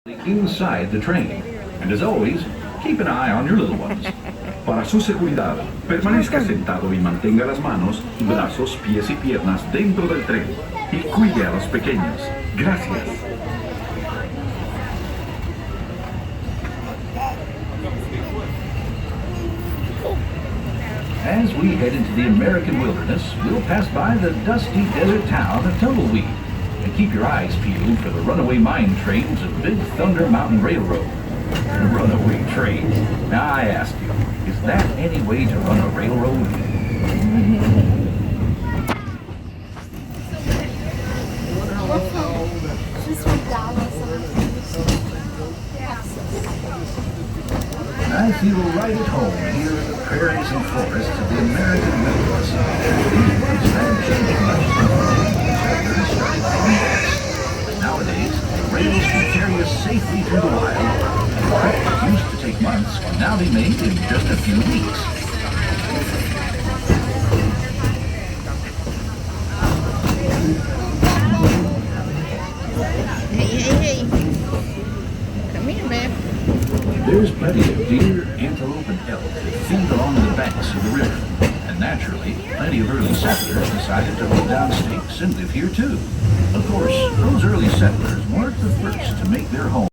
inside the train. And as always, keep an eye on your little ones. Para su seguridad, permanezca sentado y mantenga las manos, brazos, pies y piernas dentro del tren. Y cuide a los pequeños. Gracias. As we head into the American wilderness, we'll pass by the dusty desert town of Tumbleweed. And keep your eyes peeled for the runaway mine trains of Big Thunder Mountain Railroad. Runaway trains? Now I ask you, is that any way to run a railroad? I feel right at home here in the prairies and forests of the American wilderness. These woods haven't changed much since the settlers started heading west. But nowadays, the rails can carry us safely through the wild, and a trip that used to take months can now be made in just a few weeks. Hey. Come here, babe. There's plenty of deer, antelope, and elk that feed along the banks of the river. And naturally, plenty of early settlers decided to put down stakes and live here too. Of course, those early settlers weren't the first to make their home